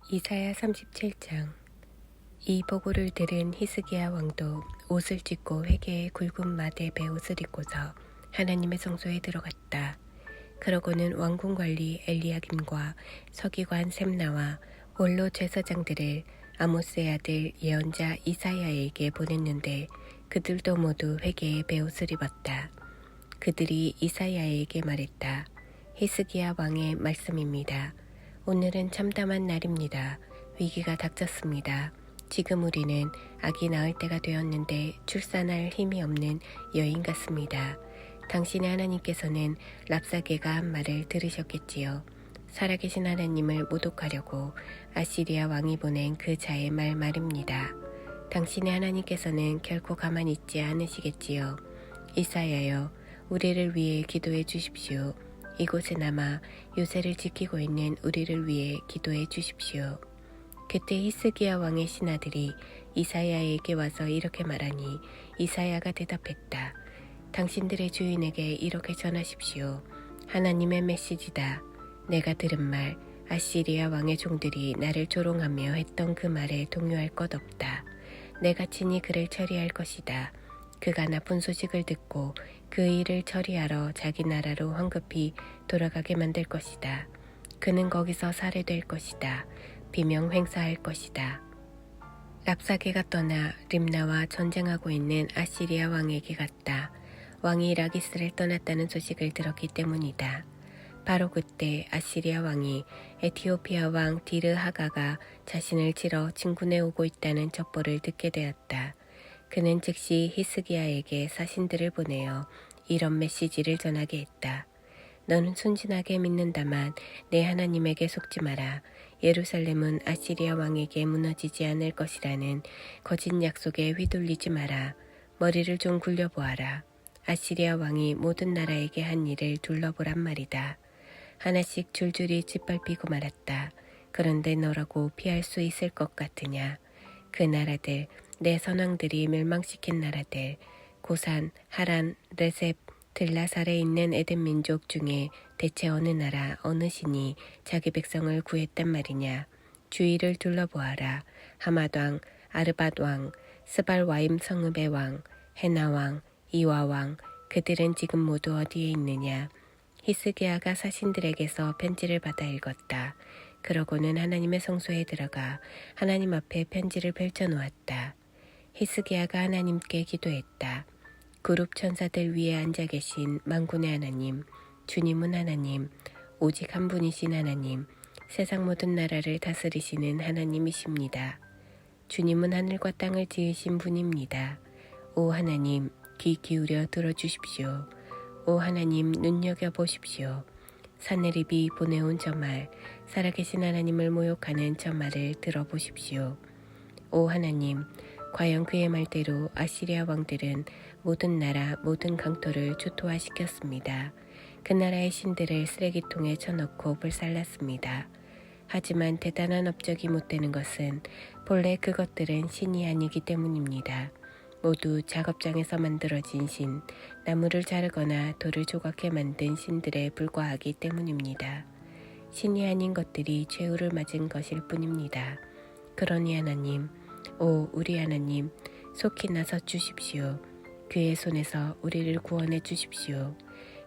이사야 37장. 이 보고를 들은 히스기야 왕도 옷을 찢고 회개의 굵은 마대 베옷을 입고서 하나님의 성소에 들어갔다. 그러고는 왕궁 관리 엘리야김과 서기관 셈나와 원로 제사장들을 아모스의 아들 예언자 이사야에게 보냈는데 그들도 모두 회개의 베옷을 입었다. 그들이 이사야에게 말했다. 히스기야 왕의 말씀입니다. 오늘은 참담한 날입니다. 위기가 닥쳤습니다. 지금 우리는 아기 낳을 때가 되었는데 출산할 힘이 없는 여인 같습니다. 당신의 하나님께서는 랍사게가 한 말을 들으셨겠지요. 살아계신 하나님을 모독하려고 아시리아 왕이 보낸 그 자의 말입니다. 당신의 하나님께서는 결코 가만히 있지 않으시겠지요. 이사야여, 우리를 위해 기도해 주십시오. 이곳에 남아 요새를 지키고 있는 우리를 위해 기도해 주십시오. 그때 히스기야 왕의 신하들이 이사야에게 와서 이렇게 말하니 이사야가 대답했다. 당신들의 주인에게 이렇게 전하십시오. 하나님의 메시지다. 내가 들은 말, 아시리아 왕의 종들이 나를 조롱하며 했던 그 말에 동요할 것 없다. 내가 친히 그를 처리할 것이다. 그가 나쁜 소식을 듣고 그 일을 처리하러 자기 나라로 황급히 돌아가게 만들 것이다. 그는 거기서 살해될 것이다. 비명 횡사할 것이다. 랍사게가 떠나 림나와 전쟁하고 있는 아시리아 왕에게 갔다. 왕이 라기스를 떠났다는 소식을 들었기 때문이다. 바로 그때 아시리아 왕이 에티오피아 왕 디르하가가 자신을 치러 진군해 오고 있다는 첩보를 듣게 되었다. 그는 즉시 히스기야에게 사신들을 보내어 이런 메시지를 전하게 했다. 너는 순진하게 믿는다만 내 하나님에게 속지 마라. 예루살렘은 아시리아 왕에게 무너지지 않을 것이라는 거짓 약속에 휘둘리지 마라. 머리를 좀 굴려보아라. 아시리아 왕이 모든 나라에게 한 일을 둘러보란 말이다. 하나씩 줄줄이 짓밟히고 말았다. 그런데 너라고 피할 수 있을 것 같으냐? 그 나라들, 내 선왕들이 멸망시킨 나라들, 고산, 하란, 레셉, 들라살에 있는 에덴 민족 중에 대체 어느 나라, 어느 신이 자기 백성을 구했단 말이냐? 주위를 둘러보아라. 하맛 왕, 아르밧 왕, 스발와임 성읍의 왕, 헤나 왕, 이와 왕, 그들은 지금 모두 어디에 있느냐? 히스기야가 사신들에게서 편지를 받아 읽었다. 그러고는 하나님의 성소에 들어가 하나님 앞에 편지를 펼쳐놓았다. 히스기야가 하나님께 기도했다. 그룹 천사들 위에 앉아 계신 만군의 하나님, 주님은 하나님, 오직 한 분이신 하나님, 세상 모든 나라를 다스리시는 하나님이십니다. 주님은 하늘과 땅을 지으신 분입니다. 오 하나님, 귀 기울여 들어주십시오. 오 하나님, 눈여겨보십시오. 사내립이 보내온 저 말, 살아계신 하나님을 모욕하는 저 말을 들어보십시오. 오 하나님, 과연 그의 말대로 아시리아 왕들은 모든 나라, 모든 강토를 초토화시켰습니다. 그 나라의 신들을 쓰레기통에 쳐넣고 불살랐습니다. 하지만 대단한 업적이 못되는 것은 본래 그것들은 신이 아니기 때문입니다. 모두 작업장에서 만들어진 신, 나무를 자르거나 돌을 조각해 만든 신들에 불과하기 때문입니다. 신이 아닌 것들이 최후를 맞은 것일 뿐입니다. 그러니 하나님, 오 우리 하나님, 속히 나서 주십시오. 그의 손에서 우리를 구원해 주십시오.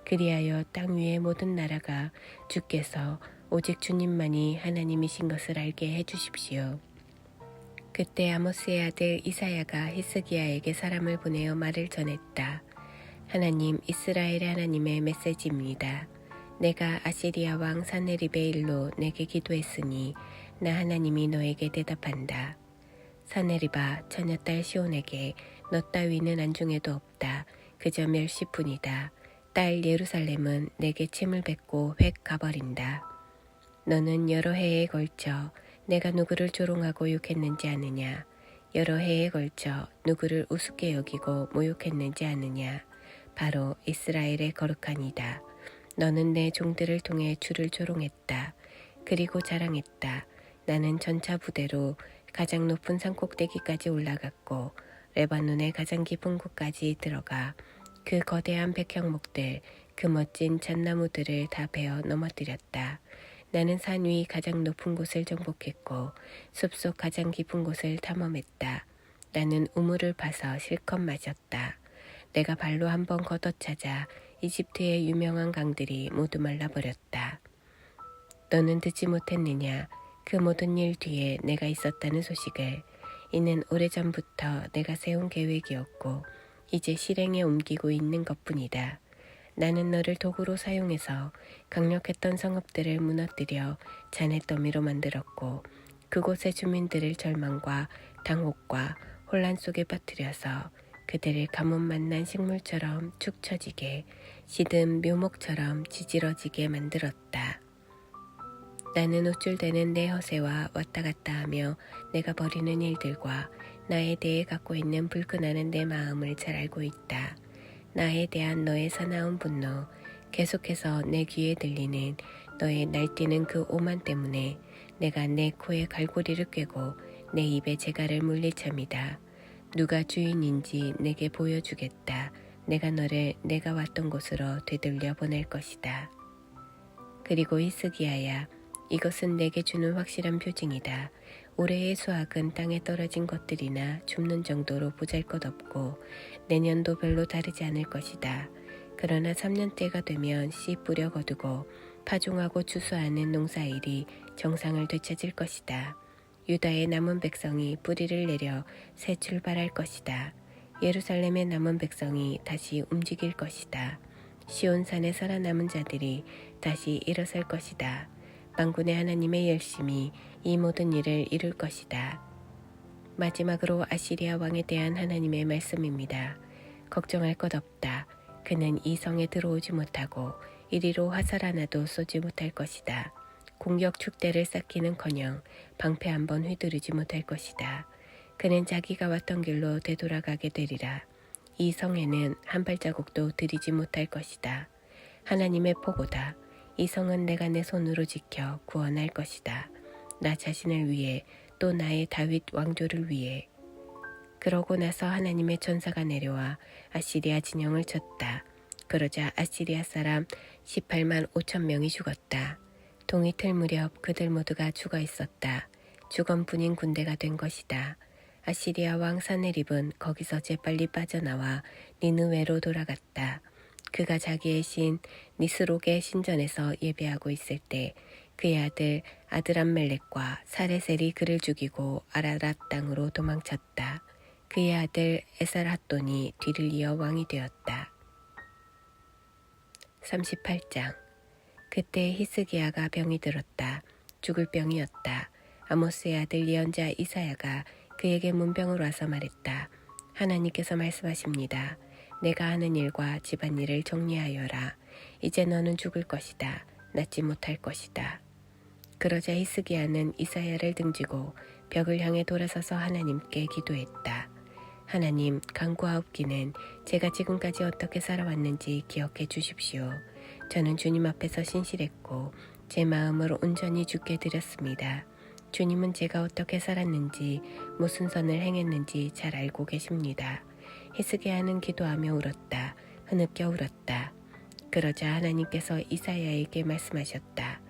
그리하여 땅 위의 모든 나라가 주께서 오직 주님만이 하나님이신 것을 알게 해 주십시오. 그때 아모스의 아들 이사야가 히스기야에게 사람을 보내어 말을 전했다. 하나님, 이스라엘의 하나님의 메시지입니다. 내가 아시리아 왕 사네립의 일로 내게 기도했으니 나 하나님이 너에게 대답한다. 사네립아, 처녀딸 시온에게 너 따위는 안중에도 없다. 그저 멸시뿐이다. 딸 예루살렘은 내게 침을 뱉고 획 가버린다. 너는 여러 해에 걸쳐 내가 누구를 조롱하고 욕했는지 아느냐? 여러 해에 걸쳐 누구를 우습게 여기고 모욕했는지 아느냐? 바로 이스라엘의 거룩한 이다. 너는 내 종들을 통해 주를 조롱했다. 그리고 자랑했다. 나는 전차 부대로 가장 높은 산 꼭대기까지 올라갔고 레바논의 가장 깊은 곳까지 들어가 그 거대한 백향목들, 그 멋진 잣나무들을 다 베어 넘어뜨렸다. 나는 산 위 가장 높은 곳을 정복했고 숲속 가장 깊은 곳을 탐험했다. 나는 우물을 파서 실컷 마셨다. 내가 발로 한번 걷어차자 이집트의 유명한 강들이 모두 말라버렸다. 너는 듣지 못했느냐? 그 모든 일 뒤에 내가 있었다는 소식을. 이는 오래전부터 내가 세운 계획이었고 이제 실행에 옮기고 있는 것뿐이다. 나는 너를 도구로 사용해서 강력했던 성읍들을 무너뜨려 잔해더미로 만들었고 그곳의 주민들을 절망과 당혹과 혼란 속에 빠뜨려서 그들을 가뭄만난 식물처럼 축 처지게 시든 묘목처럼 지질러지게 만들었다. 나는 우쭐대는 내 허세와 왔다 갔다 하며 내가 벌이는 일들과 나에 대해 갖고 있는 불끈하는 내 마음을 잘 알고 있다. 나에 대한 너의 사나운 분노, 계속해서 내 귀에 들리는 너의 날뛰는 그 오만 때문에 내가 내 코에 갈고리를 꿰고 내 입에 재갈을 물릴 참이다. 누가 주인인지 내게 보여주겠다. 내가 너를 내가 왔던 곳으로 되돌려 보낼 것이다. 그리고 히스기야야, 이것은 내게 주는 확실한 표징이다. 올해의 수확은 땅에 떨어진 것들이나 줍는 정도로 보잘것없고 내년도 별로 다르지 않을 것이다. 그러나 3년때가 되면 씨 뿌려 거두고 파종하고 추수하는 농사일이 정상을 되찾을 것이다. 유다의 남은 백성이 뿌리를 내려 새 출발할 것이다. 예루살렘의 남은 백성이 다시 움직일 것이다. 시온산에 살아남은 자들이 다시 일어설 것이다. 만군의 하나님의 열심이 이 모든 일을 이룰 것이다. 마지막으로 아시리아 왕에 대한 하나님의 말씀입니다. 걱정할 것 없다. 그는 이 성에 들어오지 못하고 이리로 화살 하나도 쏘지 못할 것이다. 공격 축대를 쌓기는커녕 방패 한번 휘두르지 못할 것이다. 그는 자기가 왔던 길로 되돌아가게 되리라. 이 성에는 한 발자국도 들이지 못할 것이다. 하나님의 포고다. 이 성은 내가 내 손으로 지켜 구원할 것이다. 나 자신을 위해 또 나의 다윗 왕조를 위해. 그러고 나서 하나님의 천사가 내려와 아시리아 진영을 쳤다. 그러자 아시리아 사람 18만 5천 명이 죽었다. 동이틀 무렵 그들 모두가 죽어 있었다. 죽음뿐인 군대가 된 것이다. 아시리아 왕 사네립은 거기서 재빨리 빠져나와 니느웨로 돌아갔다. 그가 자기의 신 니스록의 신전에서 예배하고 있을 때 그의 아들 아드람멜렉과 사레셀이 그를 죽이고 아라랏 땅으로 도망쳤다. 그의 아들 에살핫돈이 뒤를 이어 왕이 되었다. 38장. 그때 히스기야가 병이 들었다. 죽을 병이었다. 아모스의 아들 예언자 이사야가 그에게 문병으로 와서 말했다. 하나님께서 말씀하십니다. 내가 하는 일과 집안일을 정리하여라. 이제 너는 죽을 것이다. 낫지 못할 것이다. 그러자 히스기야는 이사야를 등지고 벽을 향해 돌아서서 하나님께 기도했다. 하나님, 간구하옵기는 제가 지금까지 어떻게 살아왔는지 기억해 주십시오. 저는 주님 앞에서 신실했고 제 마음을 온전히 주께 드렸습니다. 주님은 제가 어떻게 살았는지 무슨 선을 행했는지 잘 알고 계십니다. 히스기야는 기도하며 울었다. 흐느껴 울었다. 그러자 하나님께서 이사야에게 말씀하셨다.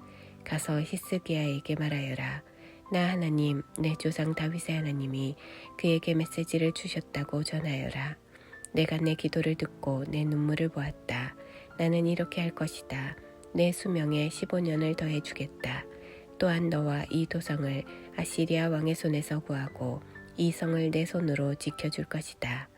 가서 히스기야에게 말하여라. 나 하나님, 내 조상 다윗의 하나님이 그에게 메시지를 주셨다고 전하여라. 내가 내 기도를 듣고 내 눈물을 보았다. 나는 이렇게 할 것이다. 내 수명에 15년을 더해주겠다. 또한 너와 이 도성을 아시리아 왕의 손에서 구하고 이 성을 내 손으로 지켜줄 것이다.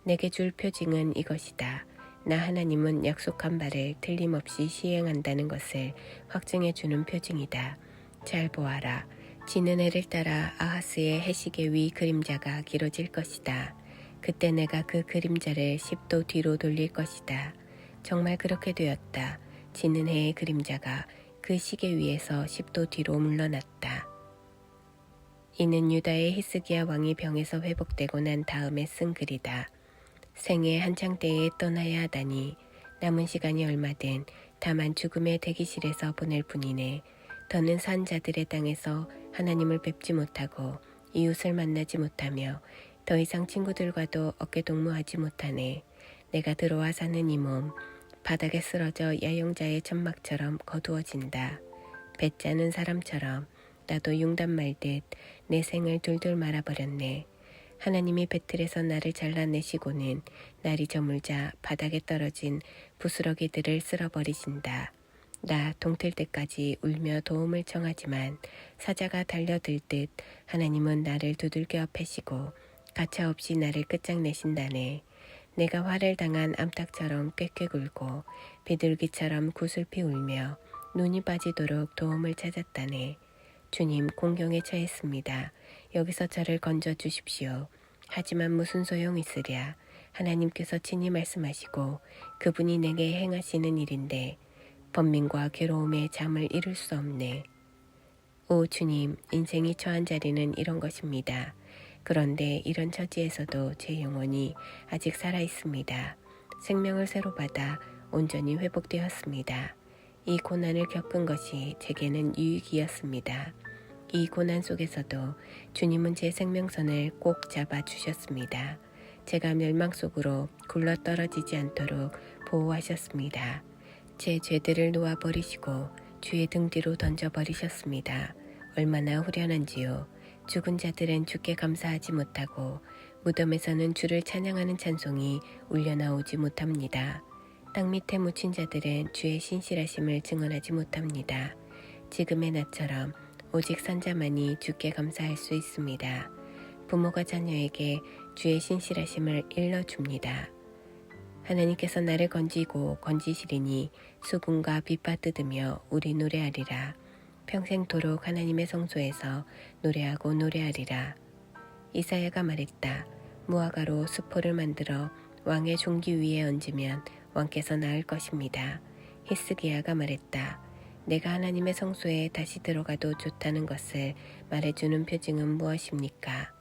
내게 줄 표징은 이것이다. 나 하나님은 약속한 바를 틀림없이 시행한다는 것을 확증해 주는 표징이다. 잘 보아라. 지는 해를 따라 아하스의 해시계 위 그림자가 길어질 것이다. 그때 내가 그 그림자를 10도 뒤로 돌릴 것이다. 정말 그렇게 되었다. 지는 해의 그림자가 그 시계 위에서 10도 뒤로 물러났다. 이는 유다의 히스기야 왕이 병에서 회복되고 난 다음에 쓴 글이다. 생애 한창 때에 떠나야 하다니 남은 시간이 얼마든 다만 죽음의 대기실에서 보낼 뿐이네. 더는 산 자들의 땅에서 하나님을 뵙지 못하고 이웃을 만나지 못하며 더 이상 친구들과도 어깨동무하지 못하네. 내가 들어와 사는 이 몸 바닥에 쓰러져 야영자의 천막처럼 거두어진다. 배 짜는 사람처럼 나도 융단 말듯 내 생을 둘둘 말아버렸네. 하나님이 배틀에서 나를 잘라내시고는 날이 저물자 바닥에 떨어진 부스러기들을 쓸어버리신다. 나 동틀 때까지 울며 도움을 청하지만 사자가 달려들 듯 하나님은 나를 두들겨 패시고 가차없이 나를 끝장내신다네. 내가 화를 당한 암탉처럼 꾀꾀 굴고 비둘기처럼 구슬피 울며 눈이 빠지도록 도움을 찾았다네. 주님, 공경에 처했습니다. 여기서 저를 건져 주십시오. 하지만 무슨 소용 있으랴. 하나님께서 친히 말씀하시고 그분이 내게 행하시는 일인데 번민과 괴로움에 잠을 이룰 수 없네. 오 주님, 인생이 처한 자리는 이런 것입니다. 그런데 이런 처지에서도 제 영혼이 아직 살아있습니다. 생명을 새로 받아 온전히 회복되었습니다. 이 고난을 겪은 것이 제게는 유익이었습니다. 이 고난 속에서도 주님은 제 생명선을 꼭 잡아주셨습니다. 제가 멸망 속으로 굴러떨어지지 않도록 보호하셨습니다. 제 죄들을 놓아버리시고 주의 등 뒤로 던져버리셨습니다. 얼마나 후련한지요. 죽은 자들은 주께 감사하지 못하고 무덤에서는 주를 찬양하는 찬송이 울려나오지 못합니다. 땅 밑에 묻힌 자들은 주의 신실하심을 증언하지 못합니다. 지금의 나처럼 오직 산자만이 주께 감사할 수 있습니다. 부모가 자녀에게 주의 신실하심을 일러줍니다. 하나님께서 나를 건지고 건지시리니 수군과 빛바 뜯으며 우리 노래하리라. 평생토록 하나님의 성소에서 노래하고 노래하리라. 이사야가 말했다. 무화과로 수포를 만들어 왕의 종기 위에 얹으면 왕께서 나을 것입니다. 히스기야가 말했다. 내가 하나님의 성소에 다시 들어가도 좋다는 것을 말해주는 표징은 무엇입니까?